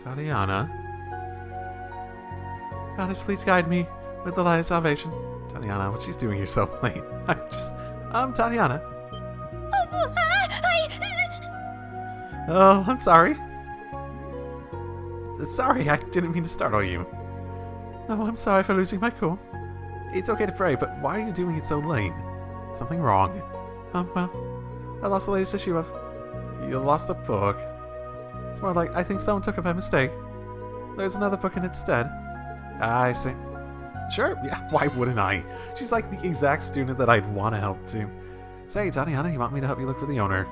Tatiana. Goddess, please guide me with the light of salvation. Tatiana, what she's doing here so late? Tatiana. Oh, I'm sorry. Sorry, I didn't mean to startle you. No, I'm sorry for losing my cool. It's okay to pray, but why are you doing it so late? Something wrong? Well, I lost the latest issue of... You lost a book. It's more like I think someone took it by mistake. There's another book in it instead. I see. Sure, yeah, why wouldn't I? She's like the exact student that I'd want to help too. Say, Tatiana, you want me to help you look for the owner?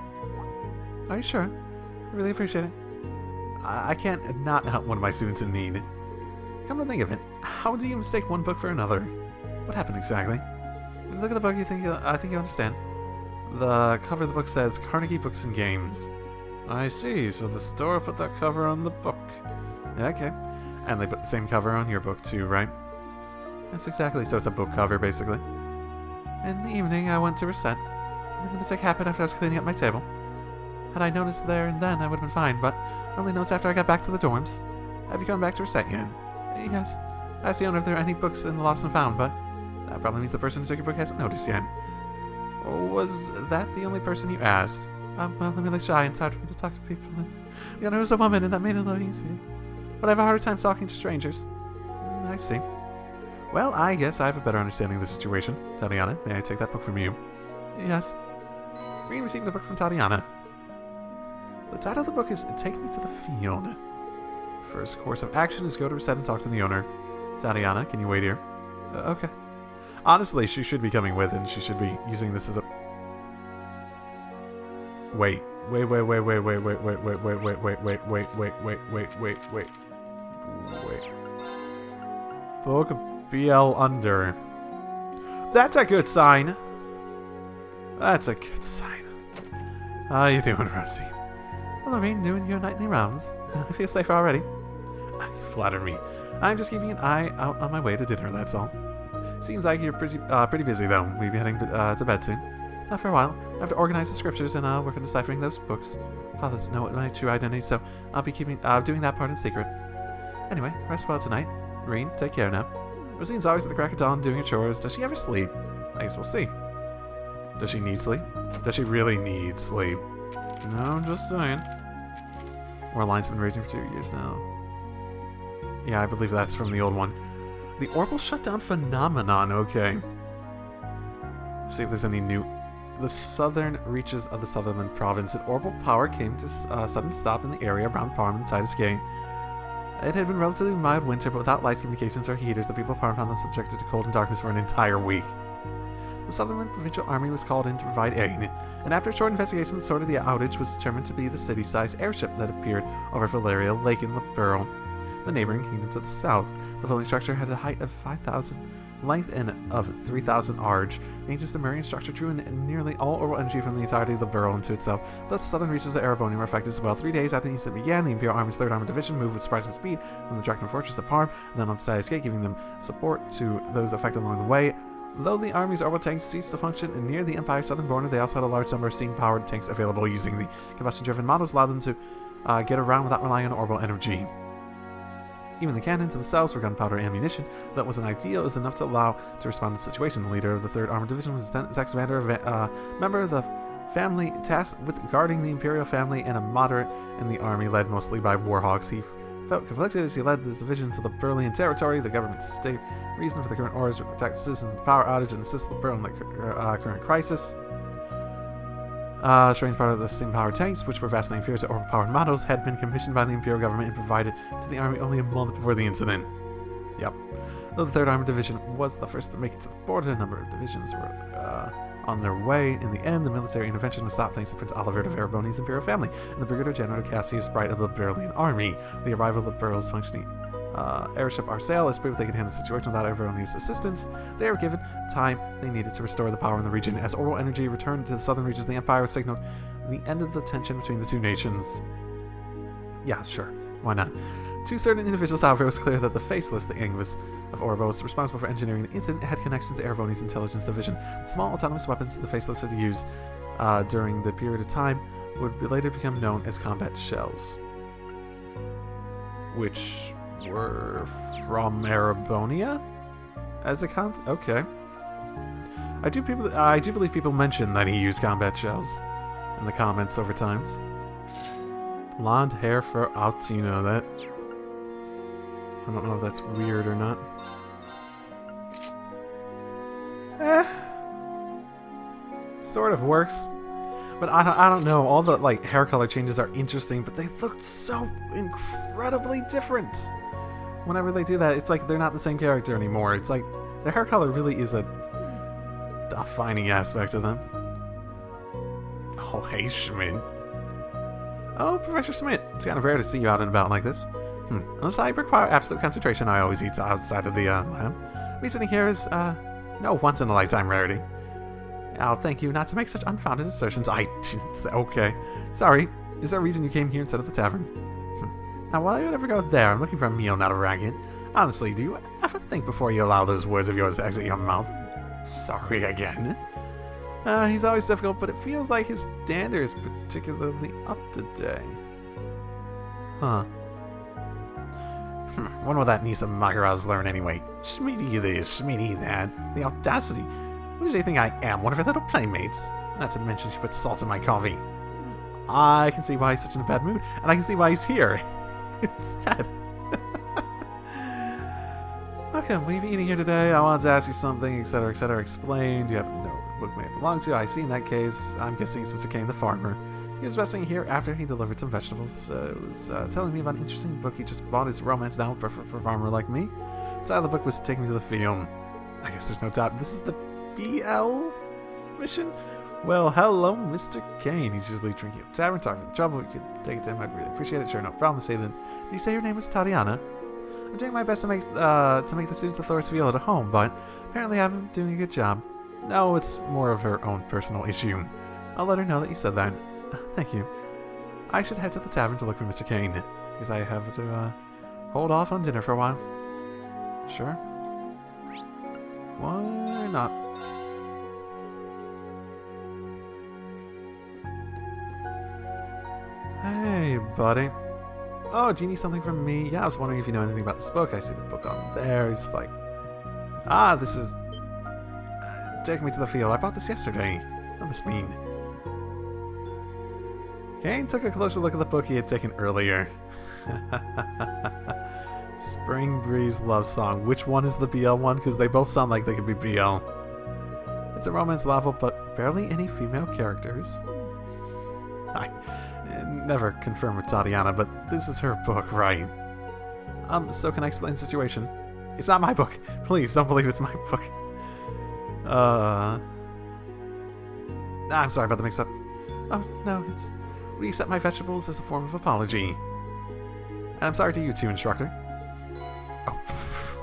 Are you sure? I really appreciate it. I can't not help one of my students in need. Come to think of it, how do you mistake one book for another? What happened exactly? When you look at the book, I think you understand. The cover of the book says Carnegie Books and Games. I see, so the store put that cover on the book. Okay. And they put the same cover on your book too, right? That's exactly, so it's a book cover, basically. In the evening, I went to reset. And the mistake happened after I was cleaning up my table. Had I noticed there and then, I would have been fine, but I only noticed after I got back to the dorms. Have you gone back to reset yet? Yes. I asked the owner if there are any books in the lost and found, but that probably means the person who took your book hasn't noticed yet. Was that the only person you asked? Well, let me look shy and it's hard for me to talk to people. The owner was a woman, and that made it a lot easier. But I have a harder time talking to strangers. I see. Well, I guess I have a better understanding of the situation. Tatiana, may I take that book from you? Yes. Rean received the book from Tatiana. The title of the book is Take Me to the Field. First course of action is go to reset and talk to the owner. Tatiana, can you wait here? Okay. Honestly, she should be coming with, and she should be using this as a... Wait. Book BL under. That's a good sign. That's a good sign. How you doing, Rosie? Hello, Rean, doing your nightly rounds. I feel safer already. You flatter me. I'm just keeping an eye out on my way to dinner, that's all. Seems like you're pretty busy, though. We'll be heading to bed soon. Not for a while. I have to organize the scriptures and work on deciphering those books. Father doesn't know my true identity, so I'll be doing that part in secret. Anyway, rest well tonight. Rean, take care now. Rosine's always at the crack of dawn doing her chores. Does she ever sleep? I guess we'll see. Does she need sleep? Does she really need sleep? No, I'm just saying. War lines have been raging for 2 years now. Yeah, I believe that's from the old one. The orbital shutdown phenomenon, okay. See if there's any new... The southern reaches of the Sutherland province. An orbital power came to a sudden stop in the area around Parm and Titus Gate. It had been relatively mild winter, but without lights, communications, or heaters, the people of Parm found them subjected to cold and darkness for an entire week. The Sutherland Provincial Army was called in to provide aid, and after a short investigation, the source of the outage was determined to be the city-sized airship that appeared over Valeria Lake in Liberl, the neighboring kingdom to the south. The building structure had a height of 5,000, length and of 3,000 arge. The ancient Zemurian structure drew in nearly all orbital energy from the entirety of the Liberl into itself. Thus, the southern reaches of Ereboni were affected as well. 3 days after the incident began, the Imperial Army's 3rd Armored Division moved with surprising speed from the Drachma Fortress to Parm, and then on to Titus Gate, giving them support to those affected along the way. Though the Army's orbital tanks ceased to function near the Empire's southern border, they also had a large number of steam-powered tanks available. Using the combustion-driven models allowed them to get around without relying on orbital energy. Even the cannons themselves were gunpowder ammunition. That wasn't ideal. It was enough to allow to respond to the situation. The leader of the 3rd Armored Division was Lieutenant Zex Vander, member of the family tasked with guarding the Imperial family and a moderate in the army led mostly by warhogs. He felt conflicted as he led this division to the Berlin territory. The government's state reason for the current orders to protect the citizens of the power outage and assist the Berlin in the current crisis. Strange part of the steam-powered tanks, which were vastly inferior to orbital-powered models, had been commissioned by the Imperial government and provided to the army only a month before the incident. Yep. Though the 3rd Armored Division was the first to make it to the border, a number of divisions were on their way. In the end, the military intervention was stopped thanks to Prince Oliver of Ereboni's Imperial family and the Brigadier General Cassius Bright of the Berlin Army. The arrival of the Berl's functioning airship Arsail has proved they could handle the situation without Ereboni's assistance. They were given time they needed to restore the power in the region. As orbital energy returned to the southern reaches, the Empire signaled the end of the tension between the two nations. Yeah, sure. Why not? To certain individuals, however, it was clear that the Faceless, the Angus of Orbos, responsible for engineering the incident, had connections to Ereboni's intelligence division. The small autonomous weapons the Faceless had used during the period of time would later become known as combat shells. Which were from Erebonia? As a concept? Okay. I do believe people mention that he used combat shells in the comments over times. Blonde hair for Altino, that... I don't know if that's weird or not. Sort of works. But I don't know, all the like hair color changes are interesting, but they look so incredibly different. Whenever they do that, it's like they're not the same character anymore. It's like their hair color really is a defining aspect of them. Oh, hey, Schmidt. Oh, Professor Schmidt. It's kind of rare to see you out and about like this. Unless I require absolute concentration, I always eat outside of the lab. Visiting here is, no once-in-a-lifetime rarity. Oh, thank you, not to make such unfounded assertions. I didn't say... Okay. Sorry. Is there a reason you came here instead of the tavern? Now, why would I ever go there? I'm looking for a meal, not a racket. Honestly, do you ever think before you allow those words of yours to exit your mouth? Sorry again. He's always difficult, but it feels like his dander is particularly up today. Huh. Wonder what that Nisa Magarav's learn anyway. Schmeedy this, Schmeedy that. The audacity. What does she think I am? One of her little playmates? Not to mention she puts salt in my coffee. I can see why he's such in a bad mood, and I can see why he's here instead. Okay, I'm eating here today. I wanted to ask you something, etc., etc. Explain. Do you happen to know what book may it belong to? I see in that case. I'm guessing it's Mr. Kane, the farmer. He was resting here after he delivered some vegetables. Was telling me about an interesting book he just bought. His romance novel for a farmer like me. The title of the book was Take Me to the Field. I guess there's no doubt this is the BL mission? Well, hello, Mr. Kane. He's usually drinking at the tavern, talking to the trouble. If you could take it to him, I'd really appreciate it. Sure, no problem. Say then, did you say your name was Tatiana? I'm doing my best to make the students of Thoris feel at home, but apparently I'm doing a good job. No, it's more of her own personal issue. I'll let her know that you said that. Thank you. I should head to the tavern to look for Mr. Kane, because I have to hold off on dinner for a while. Sure. Why not? Hey, buddy. Oh, do you need something from me? Yeah, I was wondering if you know anything about this book. I see the book on there. It's like... Ah, this is... Take Me to the Field. I bought this yesterday. That must mean... Kane took a closer look at the book he had taken earlier. Spring Breeze Love Song. Which one is the BL one? Because they both sound like they could be BL. It's a romance novel, but barely any female characters. I never confirmed with Tatiana, but this is her book, right? So can I explain the situation? It's not my book. Please, don't believe it's my book. I'm sorry about the mix-up. Oh, no, it's... Will you accept my vegetables as a form of apology? And I'm sorry to you too, instructor. Oh,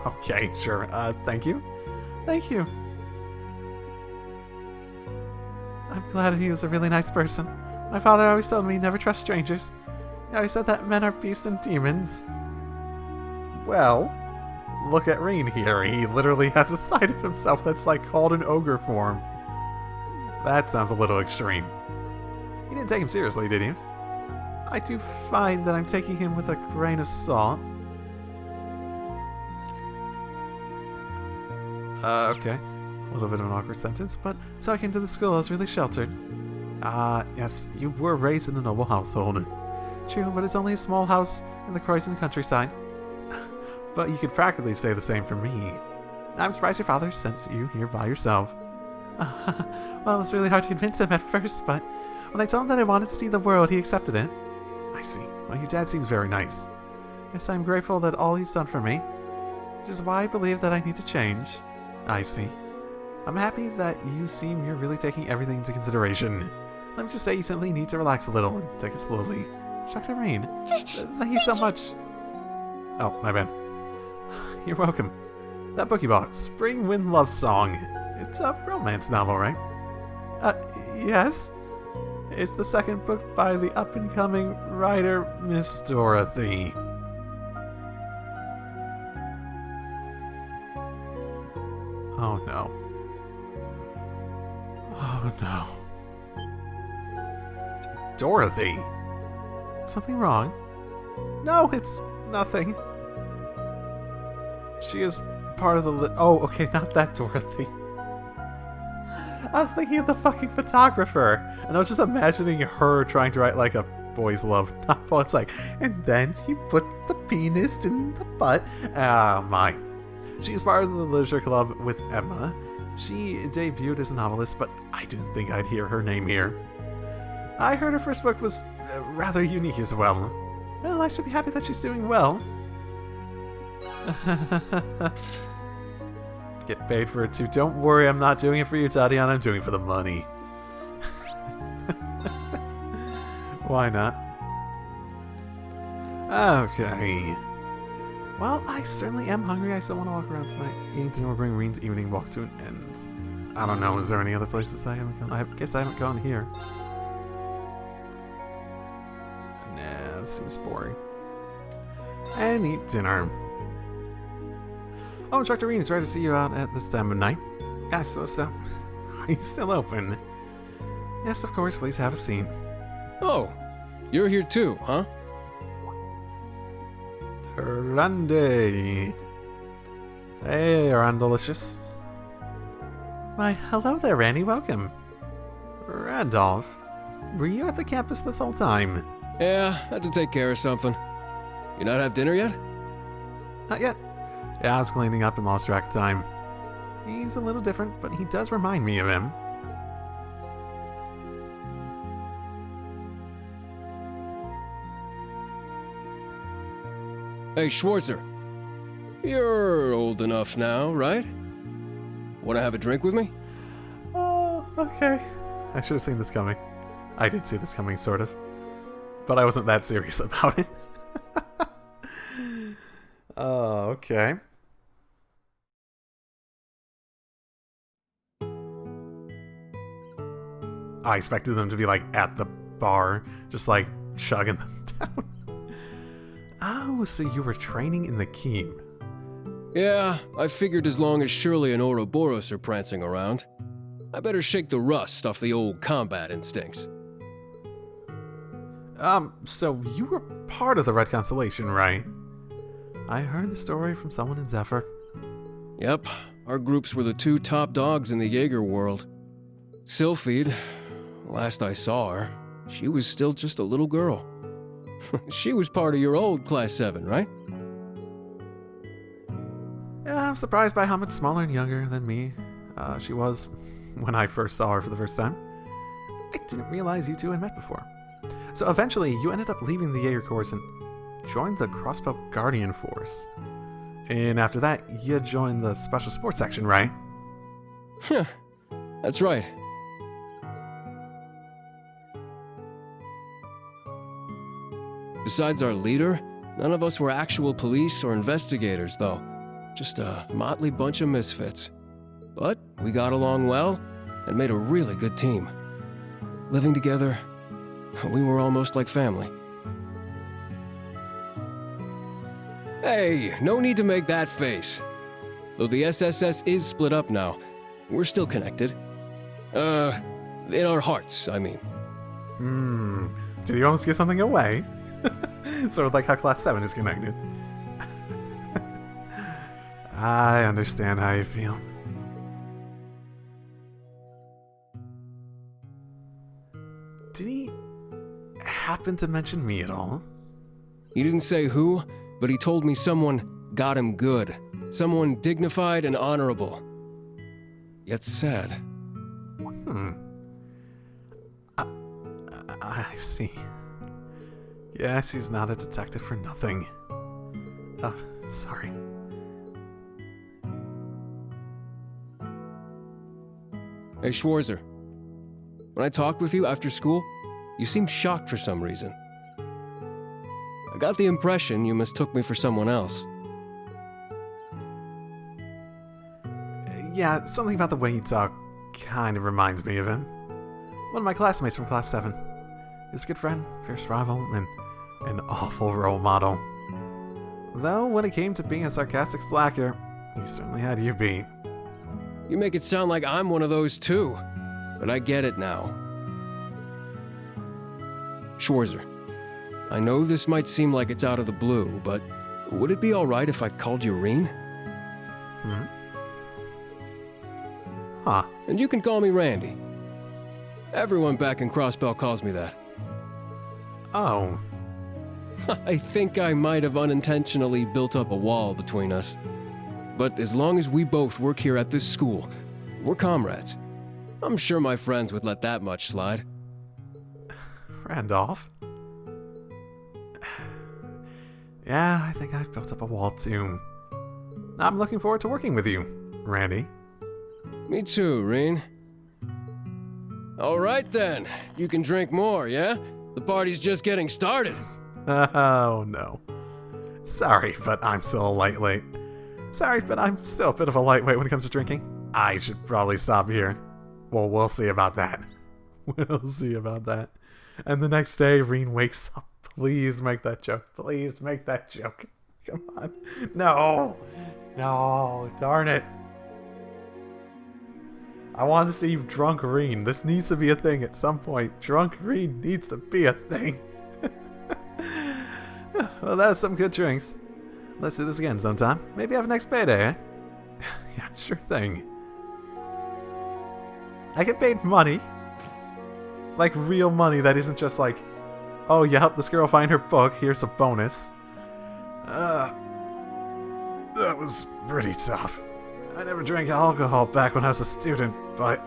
okay, sure. Thank you. Thank you. I'm glad he was a really nice person. My father always told me never trust strangers. He always said that men are beasts and demons. Well, look at Rean here. He literally has a side of himself that's like called an ogre form. That sounds a little extreme. You didn't take him seriously, did you? I do find that I'm taking him with a grain of salt. Okay. A little bit of an awkward sentence, but so I came to the school, I was really sheltered. Yes, you were raised in a noble household. True, but it's only a small house in the Croydon countryside. But you could practically say the same for me. I'm surprised your father sent you here by yourself. Well, it was really hard to convince him at first, but when I told him that I wanted to see the world, he accepted it. I see. Well, your dad seems very nice. Yes, I'm grateful that all he's done for me, which is why I believe that I need to change. I see. I'm happy that you seem you're really taking everything into consideration. Let me just say you simply need to relax a little and take it slowly. Dr. Rean, thank you so much. Oh, my bad. You're welcome. That book you bought, Spring Wind Love Song. It's a romance novel, right? Yes. It's the second book by the up-and-coming writer, Miss Dorothy. Oh no. Oh no. Dorothy! Something wrong? No, it's nothing. She is part of the oh, okay, not that Dorothy. I was thinking of the fucking photographer, and I was just imagining her trying to write like a boys love novel. It's like, and then he put the penis in the butt. Ah, my. She is part of the literature club with Emma. She debuted as a novelist, but I didn't think I'd hear her name here. I heard her first book was rather unique as well. Well, I should be happy that she's doing well. Get paid for it too. Don't worry, I'm not doing it for you, Tatiana. I'm doing it for the money. Why not? Okay. Well, I certainly am hungry. I still want to walk around tonight. Eating dinner will bring Rean's evening walk to an end. I don't know. Is there any other places I haven't gone? I guess I haven't gone here. Nah, this seems boring. And eat dinner. Oh, Instructor Rean is ready to see you out at this time of night. Yeah, so. Are you still open? Yes, of course. Please have a seat. Oh, you're here too, huh? Randy. Hey, Randalicious. Why, hello there, Randy. Welcome. Randolph, were you at the campus this whole time? Yeah, had to take care of something. You not have dinner yet? Not yet. Yeah, I was cleaning up and lost track of time. He's a little different, but he does remind me of him. Hey, Schwarzer. You're old enough now, right? Want to have a drink with me? Oh, okay. I should have seen this coming. I did see this coming, sort of. But I wasn't that serious about it. Oh, okay. I expected them to be, like, at the bar, just, like, chugging them down. Oh, so you were training in the Keep. Yeah, I figured as long as Shirley and Ouroboros are prancing around, I better shake the rust off the old combat instincts. So you were part of the Red Constellation, right? I heard the story from someone in Zephyr. Yep, our groups were the two top dogs in the Jaeger world. Sylphide, last I saw her, she was still just a little girl. She was part of your old Class 7, right? Yeah, I'm surprised by how much smaller and younger than me she was when I first saw her for the first time. I didn't realize you two had met before. So eventually, you ended up leaving the Jaeger Corps and joined the Crossbell Guardian Force. And after that, you joined the Special Sports section, right? Yeah, that's right. Besides our leader, none of us were actual police or investigators, though. Just a motley bunch of misfits. But we got along well and made a really good team. Living together, we were almost like family. Hey, no need to make that face. Though the SSS is split up now, we're still connected. In our hearts, I mean. Did you almost give something away? Sort of like how Class 7 is connected. I understand how you feel. Did he happen to mention me at all? He didn't say who, but he told me someone got him good. Someone dignified and honorable. Yet sad. I see. Yes, he's not a detective for nothing. Oh, sorry. Hey, Schwarzer. When I talked with you after school, you seemed shocked for some reason. I got the impression you mistook me for someone else. Yeah, something about the way you talk kind of reminds me of him. One of my classmates from Class 7. He was a good friend, fierce rival, and an awful role model. Though when it came to being a sarcastic slacker, he certainly had you beat. You make it sound like I'm one of those too. But I get it now. Schwarzer, I know this might seem like it's out of the blue, but would it be alright if I called you Rean? Huh. And you can call me Randy. Everyone back in Crossbell calls me that. Oh. I think I might have unintentionally built up a wall between us. But as long as we both work here at this school, we're comrades. I'm sure my friends would let that much slide. Randolph? Yeah, I think I've built up a wall too. I'm looking forward to working with you, Randy. Me too, Rean. All right then, you can drink more, yeah? The party's just getting started. Oh no. Sorry, but I'm still a lightweight. Sorry, but I'm still a bit of a lightweight when it comes to drinking. I should probably stop here. Well, we'll see about that. We'll see about that. And the next day, Rean wakes up. Please make that joke. Please make that joke. Come on. No. No. Darn it. I want to see you drunk Rean. This needs to be a thing at some point. Drunk Rean needs to be a thing. Well, that was some good drinks. Let's do this again sometime. Maybe have a next payday, eh? Yeah, sure thing. I get paid money. Like real money that isn't just like, oh, you helped this girl find her book, here's a bonus. That was pretty tough. I never drank alcohol back when I was a student, but...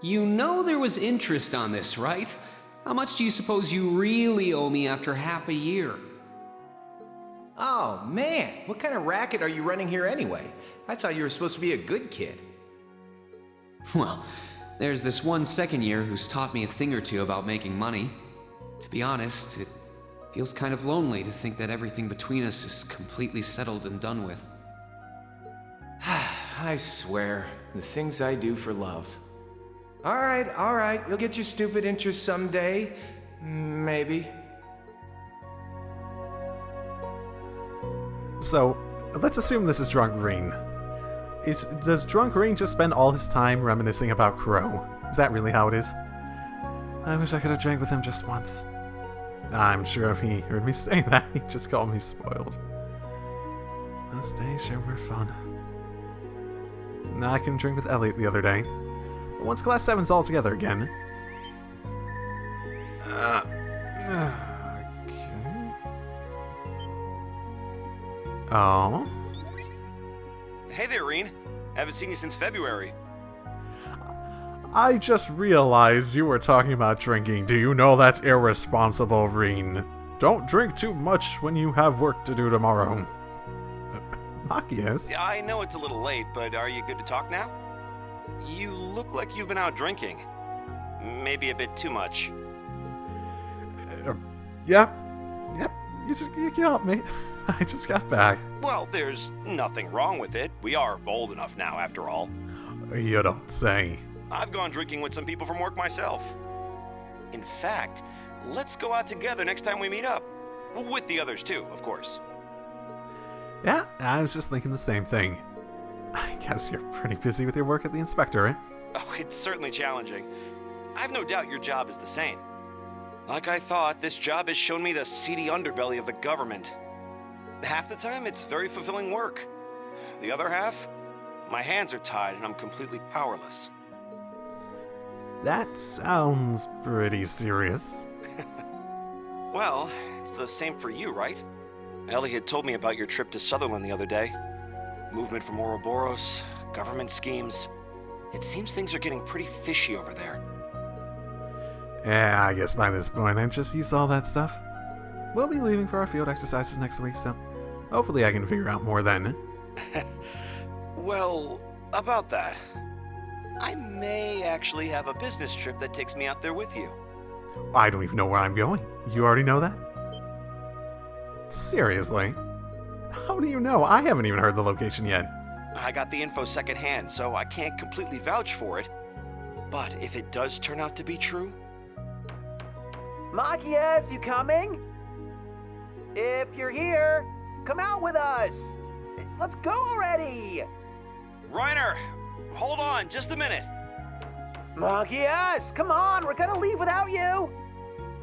You know there was interest on this, right? How much do you suppose you really owe me after half a year? Oh, man, what kind of racket are you running here anyway? I thought you were supposed to be a good kid. Well, there's this one second year who's taught me a thing or two about making money. To be honest, it feels kind of lonely to think that everything between us is completely settled and done with. I swear, the things I do for love. All right, you'll get your stupid interest someday. Maybe. So, let's assume this is Drunk Rean. Does Drunk Rean just spend all his time reminiscing about Crow? Is that really how it is? I wish I could have drank with him just once. I'm sure if he heard me say that, he'd just call me spoiled. Those days sure were fun. Now I can drink with Elliot the other day. But once Class 7's all together again... okay... Oh? Hey there, Rean. Haven't seen you since February. I just realized you were talking about drinking. Do you know that's irresponsible, Rean? Don't drink too much when you have work to do tomorrow. Machias? Yeah, I know it's a little late, but are you good to talk now? You look like you've been out drinking. Maybe a bit too much. Yep. You got me. I just got back. Well, there's nothing wrong with it. We are old enough now, after all. You don't say. I've gone drinking with some people from work myself. In fact, let's go out together next time we meet up. With the others too, of course. Yeah, I was just thinking the same thing. I guess you're pretty busy with your work at the inspector, eh? Oh, it's certainly challenging. I've no doubt your job is the same. Like I thought, this job has shown me the seedy underbelly of the government. Half the time, it's very fulfilling work. The other half, my hands are tied and I'm completely powerless. That sounds pretty serious. Well, it's the same for you, right? Ellie had told me about your trip to Sutherland the other day. Movement from Ouroboros, government schemes. It seems things are getting pretty fishy over there. Yeah, I guess by this point I'm just used to all that stuff. We'll be leaving for our field exercises next week, so hopefully I can figure out more then. Well, about that, I may actually have a business trip that takes me out there with you. I don't even know where I'm going. You already know that? Seriously? How do you know? I haven't even heard the location yet. I got the info secondhand, so I can't completely vouch for it. But if it does turn out to be true... Machias, you coming? If you're here, come out with us! Let's go already! Reiner, hold on just a minute. Yes, come on, we're gonna leave without you!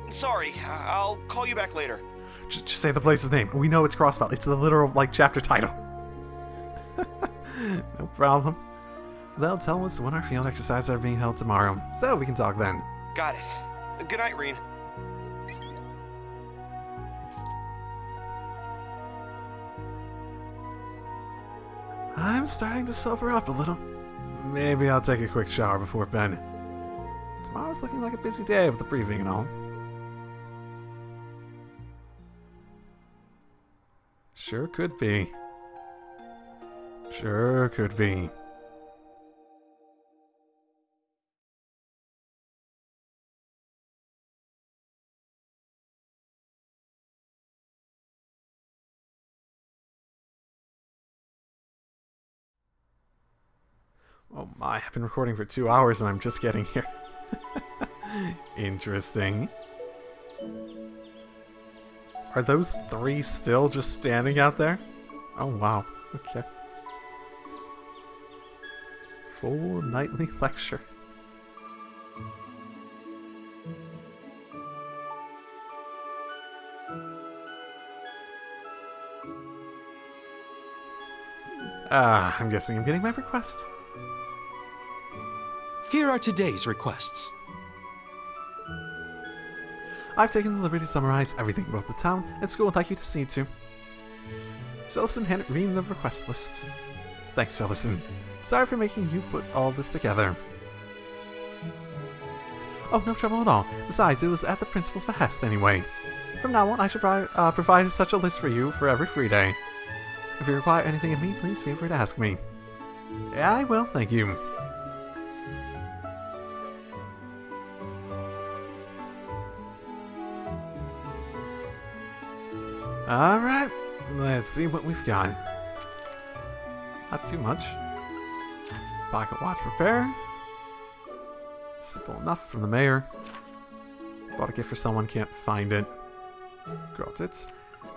Sorry, I'll call you back later. Just say the place's name. We know it's Crossbell. It's the literal, like, chapter title. No problem. They'll tell us when our field exercises are being held tomorrow, so we can talk then. Got it. Good night, Rean. I'm starting to sober up a little. Maybe I'll take a quick shower before bed. Tomorrow's looking like a busy day with the briefing and all. Sure could be. Sure could be. Oh my, I've been recording for 2 hours and I'm just getting here. Interesting. Are those 3 still just standing out there? Oh wow, okay. Full nightly lecture. I'm guessing I'm getting my request. Here are today's requests. I've taken the liberty to summarize everything about the town and school would like you to see to. Celestin handed Rean the request list. Thanks, Celestin. Sorry for making you put all this together. Oh, no trouble at all. Besides, it was at the principal's behest anyway. From now on, I should provide such a list for you for every free day. If you require anything of me, please feel free to ask me. Yeah, I will, thank you. Alright, let's see what we've got. Not too much. Pocket watch repair. Simple enough from the mayor. Bought a gift for someone, can't find it. Got it.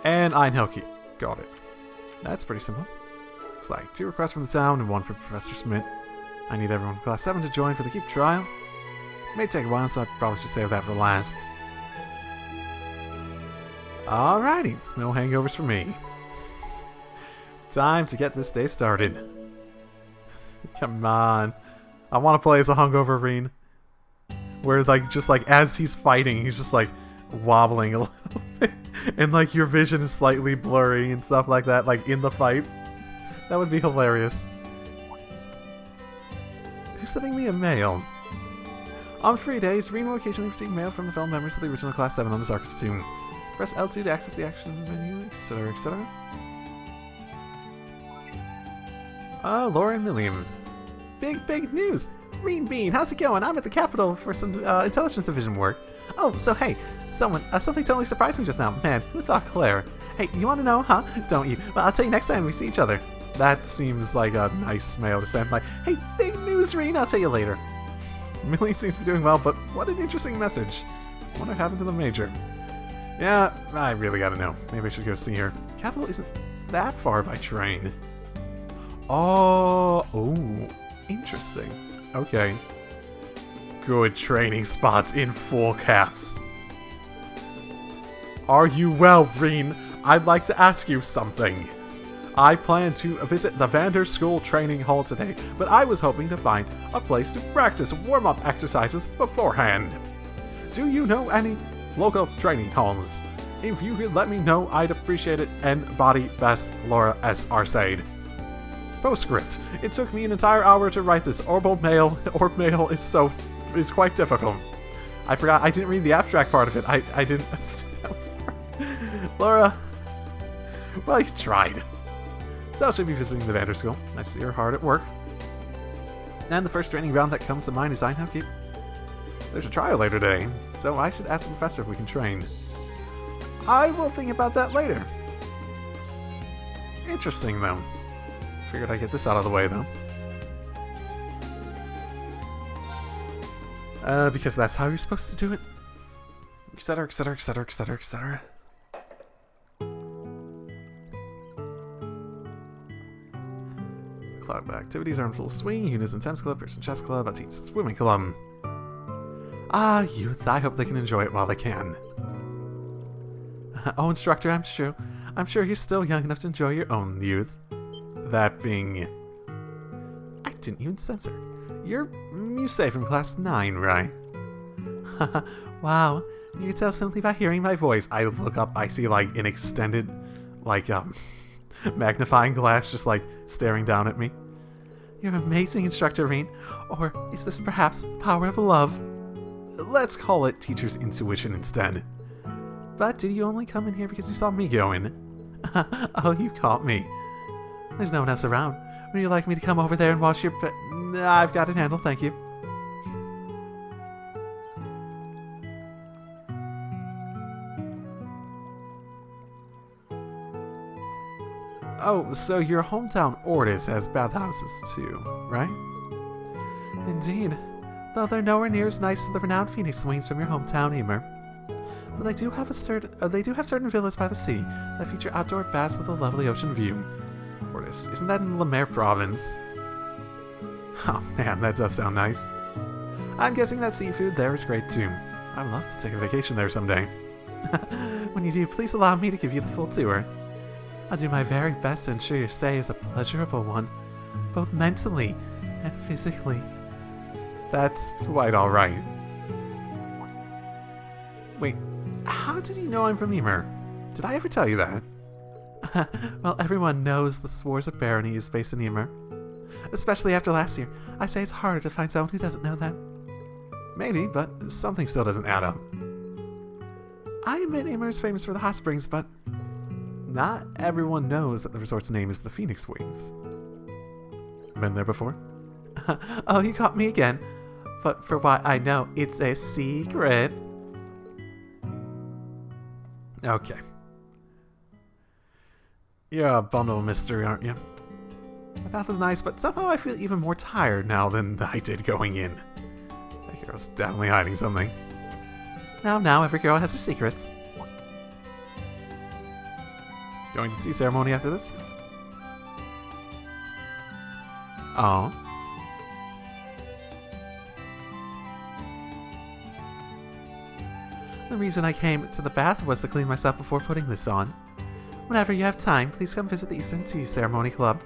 And Einhelke. Got it. That's pretty simple. Looks like 2 requests from the town and 1 for Professor Smith. I need everyone from Class 7 to join for the keep trial. It may take a while, so I probably should save that for last. Alrighty, no hangovers for me. Time to get this day started. Come on. I want to play as a hungover Rean. Where, like, just like, as he's fighting, he's just, like, wobbling a little bit. And, like, your vision is slightly blurry and stuff like that, like, in the fight. That would be hilarious. Who's sending me a mail? On free days, Rean will occasionally receive mail from the fellow members of the original Class 7 on the Zarkus tomb. Press L2 to access the action menu, etc., etc. Laura and Milliam. Big news! Rean Bean, how's it going? I'm at the Capitol for some intelligence division work. Oh, so hey, something totally surprised me just now. Man, who thought Claire? Hey, you want to know, huh? Don't you? Well, I'll tell you next time we see each other. That seems like a nice mail to send. Like, hey, big news, Rean, I'll tell you later. Milliam seems to be doing well, but what an interesting message. I wonder what happened to the Major. Yeah, I really gotta know. Maybe I should go see her. Capital isn't that far by train. Oh, interesting. Okay. Good training spots in full caps. Are you well, Rean? I'd like to ask you something. I plan to visit the Vander School Training Hall today, but I was hoping to find a place to practice warm-up exercises beforehand. Do you know any local training halls? If you could let me know, I'd appreciate it. And body best, Laura S. Arcade. Postscript. It took me an entire hour to write this. Orb mail is quite difficult. I forgot, I didn't read the abstract part of it. I didn't. That was Laura. Well, you tried. So I should be visiting the Vander School. I see you're hard at work. And the first training ground that comes to mind is Einhelke. There's a trial later today, so I should ask the professor if we can train. I will think about that later. Interesting, though. Figured I'd get this out of the way, though. Because that's how you're supposed to do it. Etc., etc., etc., etc., etc. club. Activities are in full swing. Eunice and Tennis Club, Pearson Chess Club, Altine's Swimming Club. Ah, youth. I hope they can enjoy it while they can. Oh, instructor, I'm sure you're still young enough to enjoy your own youth. That being... I didn't even censor. You're Musée from class 9, right? Wow. You can tell simply by hearing my voice. I look up, I see like an extended, like, magnifying glass just like staring down at me. You're amazing, Instructor Rean. Or is this perhaps the power of love? Let's call it teacher's intuition instead. But did you only come in here because you saw me go in? Oh, you caught me. There's no one else around. Would you like me to come over there and wash your Nah, I've got it handled, thank you. Oh, so your hometown Ortis has bathhouses too, right? Indeed. Though they're nowhere near as nice as the renowned Phoenix Wings from your hometown, Emer. But they do have certain villas by the sea that feature outdoor baths with a lovely ocean view. Ortis, isn't that in Lemaire Province? Oh man, that does sound nice. I'm guessing that seafood there is great too. I'd love to take a vacation there someday. When you do, please allow me to give you the full tour. I'll do my very best to ensure your stay is a pleasurable one, both mentally and physically. That's quite alright. Wait, how did you know I'm from Emer? Did I ever tell you that? Well, everyone knows the Swords of Barony is based in Emer. Especially after last year. I say it's harder to find someone who doesn't know that. Maybe, but something still doesn't add up. I admit Emer is famous for the hot springs, but not everyone knows that the resort's name is the Phoenix Wings. Been there before? Oh, you caught me again. But for what I know, it's a secret. Okay. You're a bundle of mystery, aren't you? The bath is nice, but somehow I feel even more tired now than I did going in. That girl's definitely hiding something. Now, every girl has her secrets. Going to tea ceremony after this? Oh. The reason I came to the bath was to clean myself before putting this on. Whenever you have time, please come visit the Eastern Tea Ceremony Club.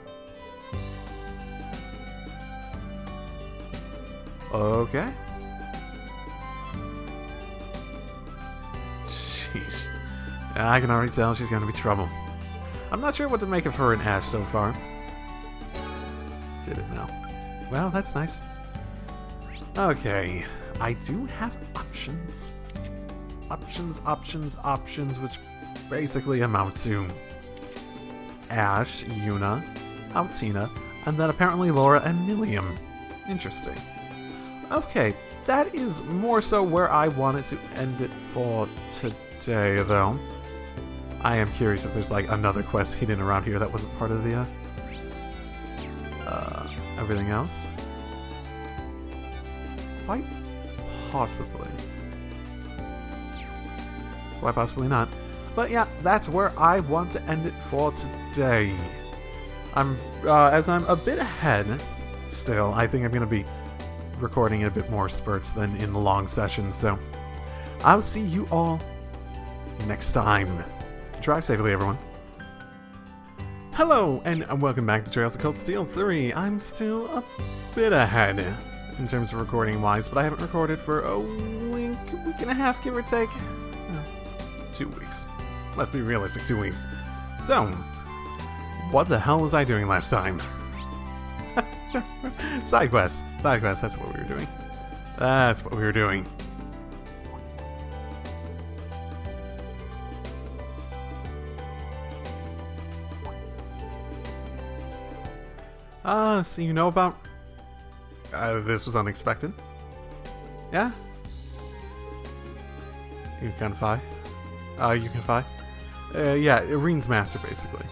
Okay. Sheesh. I can already tell she's going to be trouble. I'm not sure what to make of her and Ash so far. Did it now. Well, that's nice. Okay. I do have options. Options, which basically amount to Ash, Yuna, Altina, and then apparently Laura and Milliam. Interesting. Okay, that is more so where I wanted to end it for today, though. I am curious if there's like another quest hidden around here that wasn't part of the everything else. Quite possibly. Quite possibly not. But yeah, that's where I want to end it for today. As I'm a bit ahead still, I think I'm going to be recording in a bit more spurts than in the long sessions, so I'll see you all next time. Drive safely, everyone. Hello, and welcome back to Trails of Cold Steel 3. I'm still a bit ahead in terms of recording-wise, but I haven't recorded for a week and a half, give or take. 2 weeks. Let's be realistic, 2 weeks. So, what the hell was I doing last time? Side quest, that's what we were doing. So you know about... this was unexpected. Yeah? You can fly. Yeah, Rean's master, basically.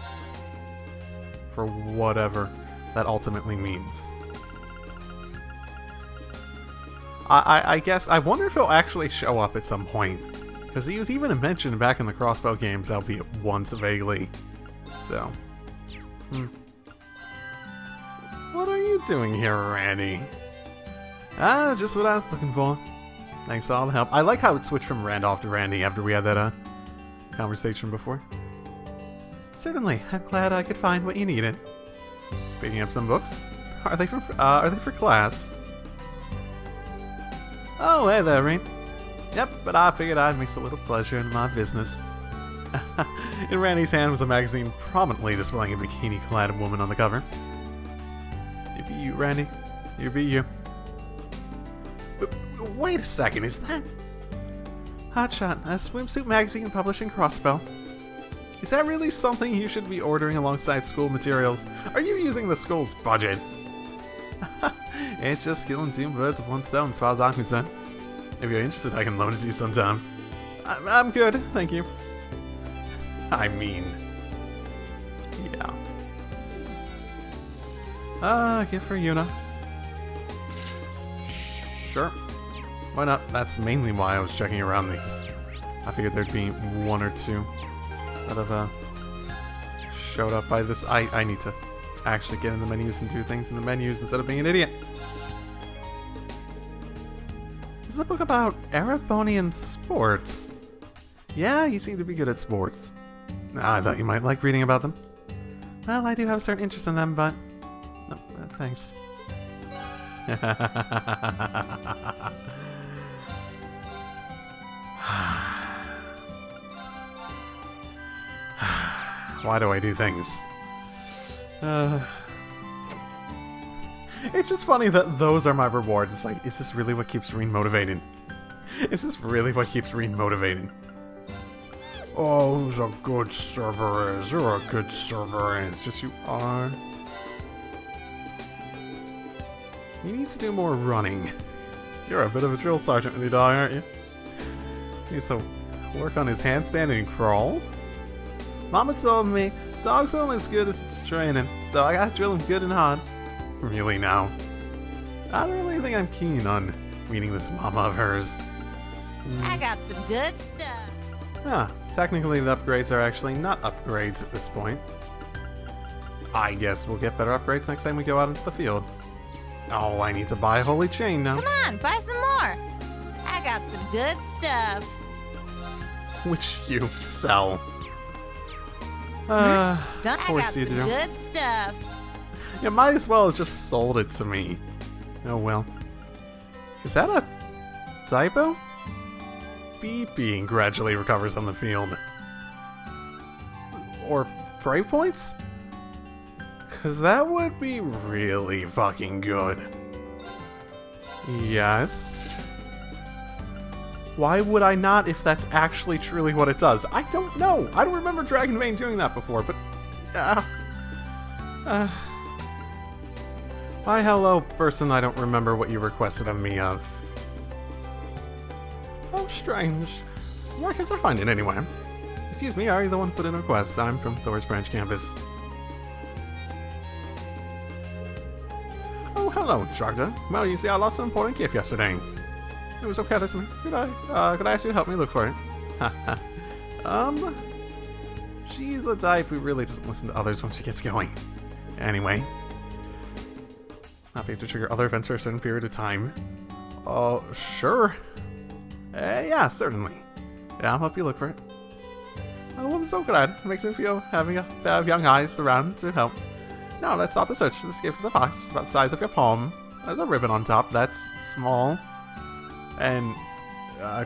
For whatever that ultimately means. I guess, I wonder if he'll actually show up at some point. Because he was even mentioned back in the Crossbell games, albeit once vaguely. So. What are you doing here, Randy? Just what I was looking for. Thanks for all the help. I like how it switched from Randolph to Randy after we had that conversation before. Certainly, I'm glad I could find what you needed. Picking up some books. Are they for class? Oh, hey there, Rean. Yep, but I figured I'd mix a little pleasure in my business. In Randy's hand was a magazine prominently displaying a bikini-clad woman on the cover. You be you, Randy. You be you. Wait a second, is that... Hotshot, a swimsuit magazine published in Crossbell. Is that really something you should be ordering alongside school materials? Are you using the school's budget? It's just killing two birds with one stone as far as I'm concerned. If you're interested, I can loan it to you sometime. I'm good, thank you. I mean... yeah. Gift for Yuna. Sure. Why not? That's mainly why I was checking around these. I figured there'd be one or two that have showed up by this. I need to actually get in the menus and do things in the menus instead of being an idiot. This is a book about Erebonian sports. Yeah, you seem to be good at sports. I thought you might like reading about them. Well, I do have a certain interest in them, but... no, thanks. Why do I do things? It's just funny that those are my rewards. It's like, is this really what keeps Rean motivated? Is this really what keeps Rean motivated? Oh, who's a good Cerberus? You're a good Cerberus. Yes, you are. He needs to do more running. You're a bit of a drill sergeant with your dog, aren't you? He needs to work on his handstand and crawl. Mama told me dogs are only as good as its training, so I gotta drill him good and hard. Really now? I don't really think I'm keen on meeting this mama of hers. I got some good stuff. Technically the upgrades are actually not upgrades at this point. I guess we'll get better upgrades next time we go out into the field. Oh, I need to buy a holy chain now. Come on, buy some more. I got some good stuff. Which you sell. Don't of course I got you some do. good stuff. You might as well have just sold it to me. Oh well. Is that a typo? BP gradually recovers on the field. Or brave points? Cause that would be really fucking good. Yes. Why would I not if that's actually truly what it does? I don't know. I don't remember Dragonbane doing that before, but... Why, hello, person I don't remember what you requested of me of. Oh, strange. Why can't I find it anywhere? Excuse me, are you the one who put in a request? I'm from Thor's Branch campus. Oh, hello, instructor. Well, you see, I lost an important gift yesterday. It was okay, listen. Could I ask you to help me look for it? She's the type who really doesn't listen to others when she gets going. Anyway. Not be able to trigger other events for a certain period of time. Oh, sure. Yeah, certainly. Yeah, I'll help you look for it. Oh, I'm so glad. It makes me feel having a pair of young eyes around to help. Now, let's start the search. This gift is a box about the size of your palm. There's a ribbon on top that's small. And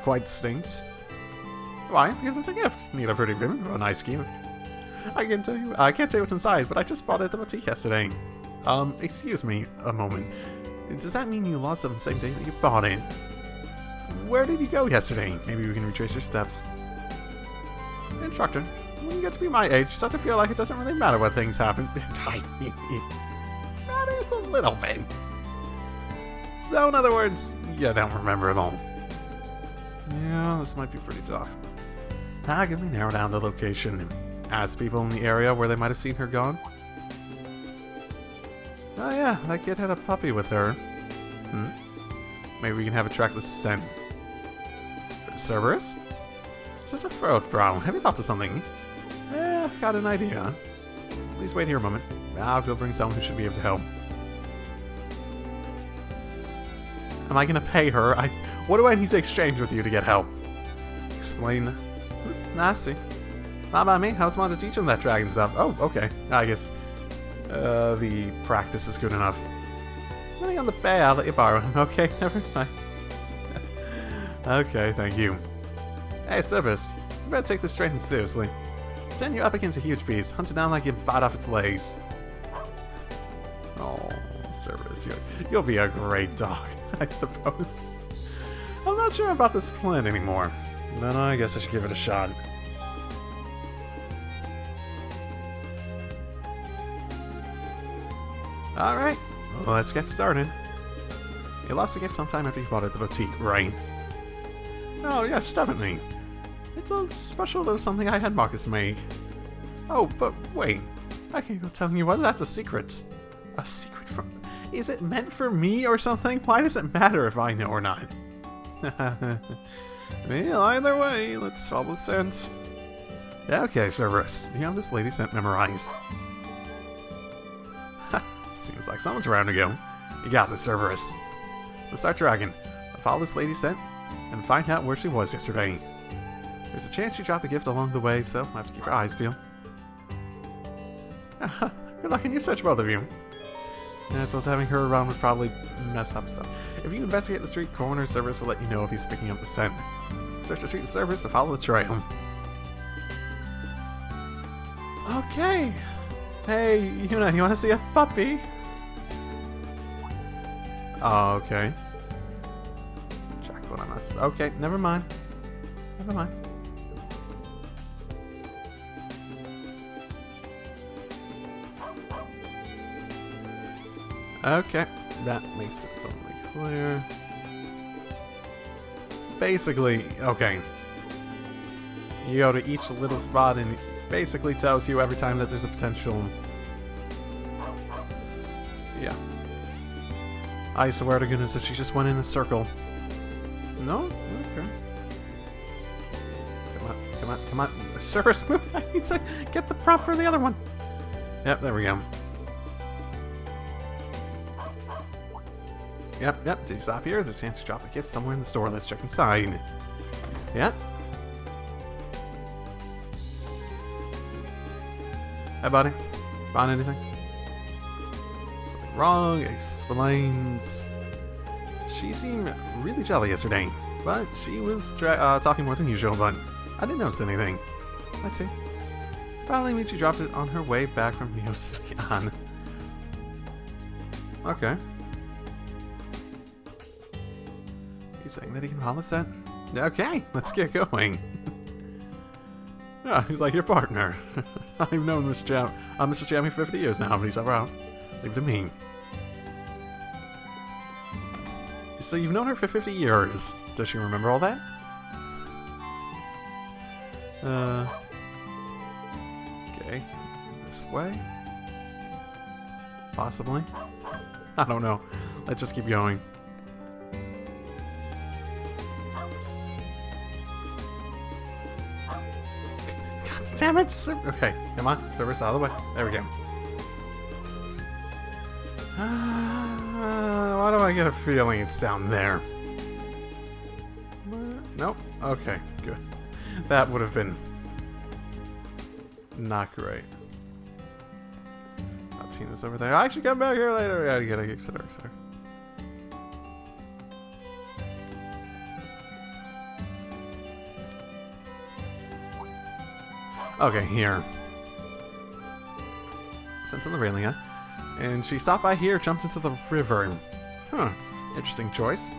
quite distinct. Why? Because it's a gift. Need a pretty ribbon for a nice gift. I can't tell you what's inside, but I just bought it at the boutique yesterday. Excuse me a moment. Does that mean you lost it on the same day that you bought it? Where did you go yesterday? Maybe we can retrace your steps. Instructor, when you get to be my age, you start to feel like it doesn't really matter what things happen. It matters a little bit. So, in other words, you don't remember at all. Yeah, this might be pretty tough. Can we narrow down the location and ask people in the area where they might have seen her gone? Oh yeah, that kid had a puppy with her. Maybe we can have it track the scent. Cerberus? Such a furrowed brow. Have you thought of something? Got an idea. Please wait here a moment. I'll go bring someone who should be able to help. Am I gonna pay her? What do I need to exchange with you to get help? Explain. I see. Not by me. I was supposed to teach him that dragon stuff. Oh, okay. I guess the practice is good enough. Depending on the pay, I'll let you borrow him. Okay, never mind. Okay, thank you. Hey, Cerberus, you better take this training seriously. Pretend you're up against a huge beast, hunt it down like you bite off its legs. Oh, Cerberus, you'll be a great dog, I suppose. I'm not sure about this plan anymore. But I guess I should give it a shot. Alright, well, let's get started. You lost the gift sometime after you bought it at the boutique, right? Oh, yes, definitely. It's a special little something I had Marcus make. Oh, but wait. I can't go telling you what, that's a secret. A secret from... Is it meant for me or something? Why does it matter if I know or not? Well, either way, let's follow the scent. Yeah, okay, Cerberus. Do you have this lady's scent memorized? Seems like someone's around to go. You got this, Cerberus. Let's start dragging. Follow this lady's scent and find out where she was yesterday. There's a chance she dropped the gift along the way, so we'll have to keep our eyes peeled. Good luck in your search, both of you. I suppose having her around would probably mess up stuff. If you investigate the street corner, Cerberus will let you know if he's picking up the scent. Search the street with Cerberus to follow the trail. Okay. Hey, Yuna, you want to see a puppy? Oh, okay. Check what I must. Okay, never mind. Never mind. Okay, that makes it totally clear. Basically, okay. You go to each little spot and it basically tells you every time that there's a potential... Yeah. I swear to goodness if she just went in a circle. No? Okay. Come on, come on, come on. Cerberus, move! I need to get the prop for the other one. Yep, there we go. Yep, did you stop here? There's a chance you dropped the gift somewhere in the store. Let's check inside. Yep. Hi, buddy. Found anything? Something wrong. Explains. She seemed really jolly yesterday, but she was talking more than usual, but I didn't notice anything. I see. Probably means she dropped it on her way back from the ocean. Okay. He's saying that he can follow that? Okay, let's get going. Yeah, he's like your partner. I've known Mr. Jammy for 50 years now, but he's around. Leave it to me. So you've known her for 50 years. Does she remember all that? Okay. This way? Possibly? I don't know. Let's just keep going. Damn it! Okay, come on. Cerberus out of the way. There we go. Why do I get a feeling it's down there? Nope. Okay, good. That would have been not great. Tina's over there. I should come back here later. Yeah, you gotta get etc. Okay, here. Sent on the railing, huh? And she stopped by here, jumped into the river. Huh. Interesting choice.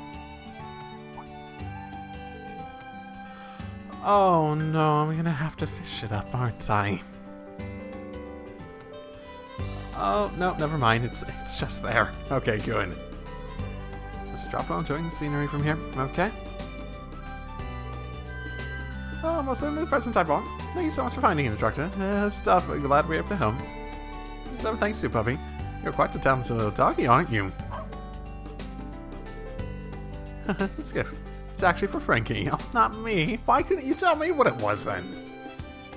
Oh no, I'm gonna have to fish it up, aren't I? Oh, no, never mind. It's just there. Okay, good. Let's drop on enjoying the scenery from here. Okay. Oh, most certainly the present I bought. Thank you so much for finding it, instructor. Stuff. Glad we're able to help. So thanks to you, puppy. You're quite the talented little doggy, aren't you? This gift. It's actually for Frankie. Oh, not me. Why couldn't you tell me what it was then?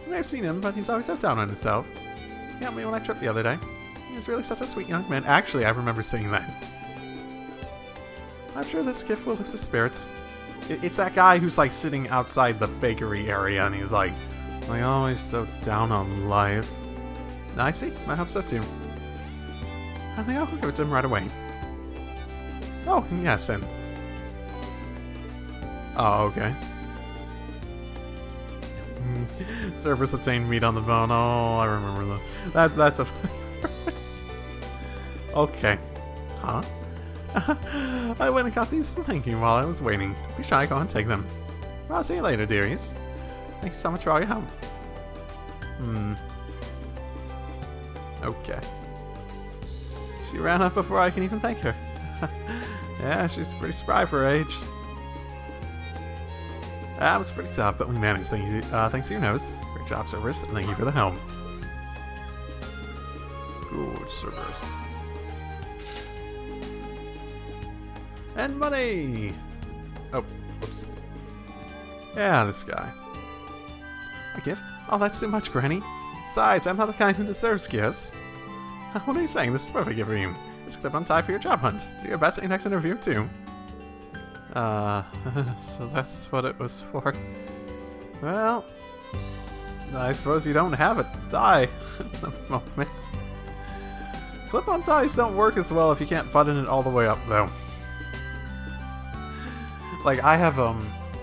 You may have seen him, but he's always so down on himself. He helped me when I tripped the other day. He's really such a sweet young man. Actually, I remember seeing that. I'm sure this gift will lift his spirits. It's that guy who's like sitting outside the bakery area and he's like always so down on life. I see. I hope so too. I think I'll give it to him right away. Oh, yes, and... Oh, okay. Servers obtained meat on the bone. Oh, I remember that. That's a... Okay. Huh? I went and got these thank you while I was waiting. Be sure I go and take them. Well, I'll see you later, dearies. Thanks so much for all your help. Okay. She ran off before I can even thank her. Yeah, she's pretty spry for her age. That was pretty tough, but we managed. Thanks to your nose. Great job, Cerberus. Thank you for the help. Good, Cerberus. And money! Oh, whoops. Yeah, this guy. A gift? Oh, that's too much, Granny. Besides, I'm not the kind who deserves gifts. What are you saying? This is perfect gift for you. Just clip on tie for your job hunt. Do your best at your next interview, too. So that's what it was for. Well, I suppose you don't have a tie at the moment. Clip-on ties don't work as well if you can't button it all the way up, though. Like, I have,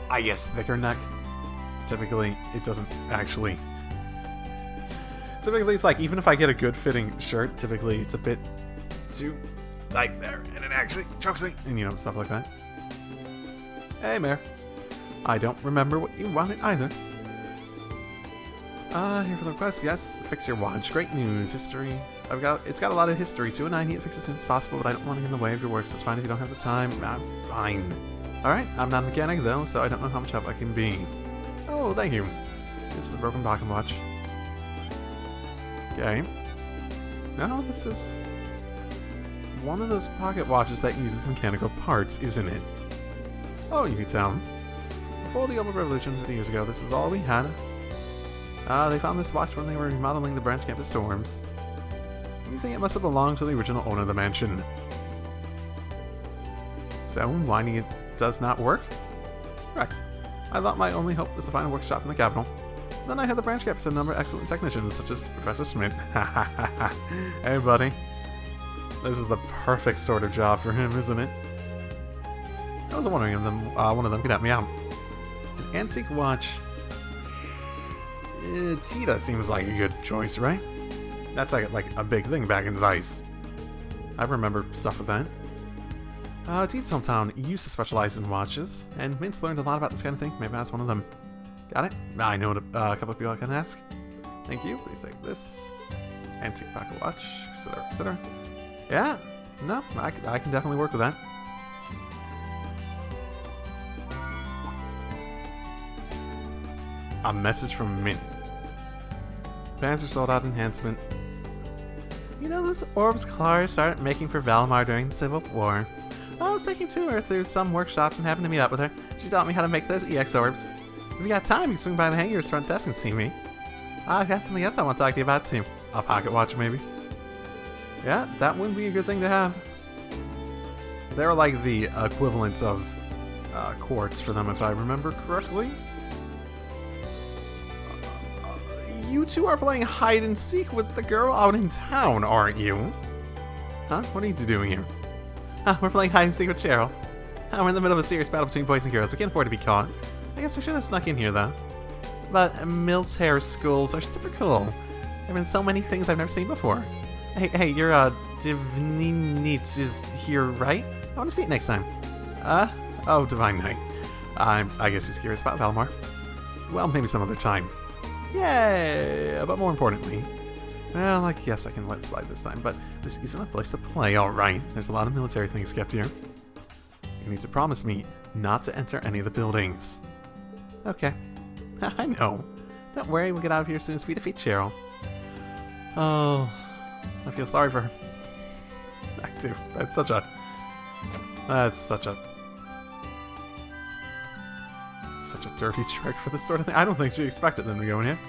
I guess, thicker neck. Typically, it doesn't actually... Typically, it's like, even if I get a good-fitting shirt, typically it's a bit too tight there, and it actually chokes me, and, you know, stuff like that. Hey, Mayor. I don't remember what you wanted either. Here for the request. Yes, fix your watch. Great news. History. It's got a lot of history to it, and I need it fixed as soon as possible, but I don't want to get in the way of your work, so it's fine if you don't have the time. I'm fine. Alright, I'm not a mechanic, though, so I don't know how much help I can be. Oh, thank you. This is a broken pocket watch. Okay. No, this is one of those pocket watches that uses mechanical parts, isn't it? Oh, you can tell. Before the Oval Revolution 50 years ago, this was all we had. They found this watch when they were remodeling the branch campus dorms. You think it must have belonged to the original owner of the mansion. So, winding it does not work? Correct. I thought my only hope was to find a workshop in the capital. Then I had the branch campus and a number of excellent technicians, such as Professor Schmidt. Hey, buddy. This is the perfect sort of job for him, isn't it? I was wondering if one of them could help me out. An antique watch. Tita seems like a good choice, right? That's like a big thing back in Zeiss. I remember stuff with that. Tita's hometown used to specialize in watches, and Mintz learned a lot about this kind of thing. Maybe that's one of them. Got it? I know a couple of people I can ask. Thank you. Please take this. Antique pocket watch, etc., etc. Yeah, no, I can definitely work with that. A message from Mint. Panzer Soldat enhancement. You know those orbs Clara started making for Valmar during the Civil War? I was taking to her through some workshops and happened to meet up with her. She taught me how to make those EX orbs. If you got time, you can swing by the hangar's front desk and see me. I've got something else I want to talk to you about too. A pocket watch, maybe? Yeah, that would be a good thing to have. They're like the equivalents of quartz for them, if I remember correctly. You two are playing hide and seek with the girl out in town, aren't you? Huh? What are you two doing here? We're playing hide and seek with Cheryl. We're in the middle of a serious battle between boys and girls. We can't afford to be caught. I guess we should have snuck in here, though. But military schools are super cool. There have been so many things I've never seen before. Hey, your Divninitz is here, right? I want to see it next time. Oh, Divine Knight. I guess he's curious about Valmar. Well, maybe some other time. Yay! But more importantly, well, I guess I can let it slide this time, but this isn't a place to play, alright? There's a lot of military things kept here. You need to promise me not to enter any of the buildings. Okay. I know. Don't worry, we'll get out of here as soon as we defeat Cheryl. Oh, I feel sorry for her. I do. That's such a dirty trick for this sort of thing. I don't think she expected them to go in here.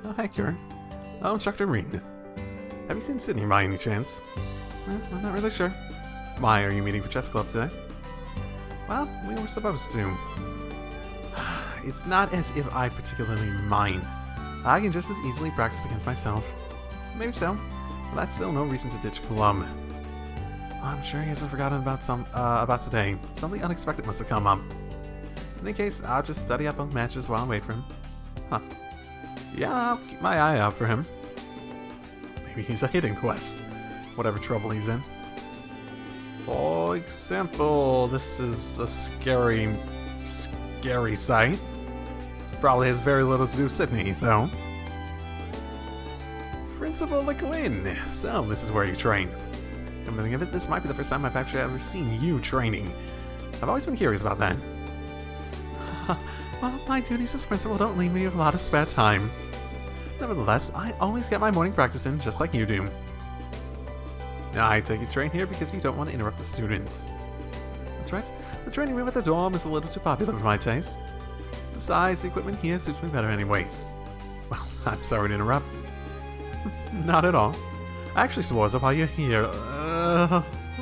Oh, hi, Kieran. Oh, Instructor Rean. Have you seen Sydney by any chance? I'm not really sure. Why, are you meeting for chess club today? Well, we were supposed to. It's not as if I particularly mind. I can just as easily practice against myself. Maybe so, but that's still no reason to ditch club. I'm sure he hasn't forgotten about today. Something unexpected must have come up. In any case, I'll just study up on matches while I wait for him. Huh. Yeah, I'll keep my eye out for him. Maybe he's a hidden quest. Whatever trouble he's in. For example, this is a scary sight. Probably has very little to do with Sydney, though. Principal LeGuin. So, this is where you train. Come to think of it, this might be the first time I've actually ever seen you training. I've always been curious about that. Well, my duties as principal don't leave me with a lot of spare time. Nevertheless, I always get my morning practice in just like you do. I take you train here because you don't want to interrupt the students. That's right, the training room at the dorm is a little too popular for my taste. Besides, the equipment here suits me better anyways. Well, I'm sorry to interrupt. Not at all. I actually suppose while you're here, what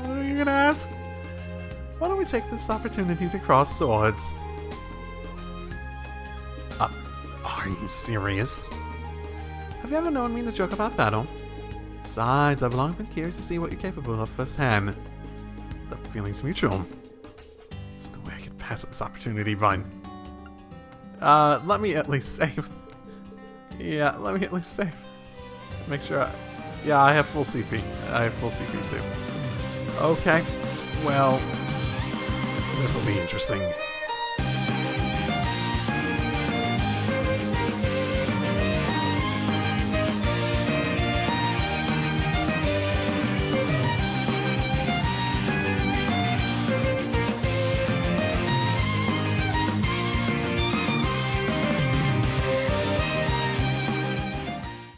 are you gonna ask? Why don't we take this opportunity to cross swords? Are you serious? Have you ever known me to joke about battle? Besides, I've long been curious to see what you're capable of firsthand. The feeling's mutual. There's no way I could pass up this opportunity, but... let me at least save. Yeah, let me at least save. Make sure yeah, I have full CP. I have full CP too. Okay. Well, this'll be interesting.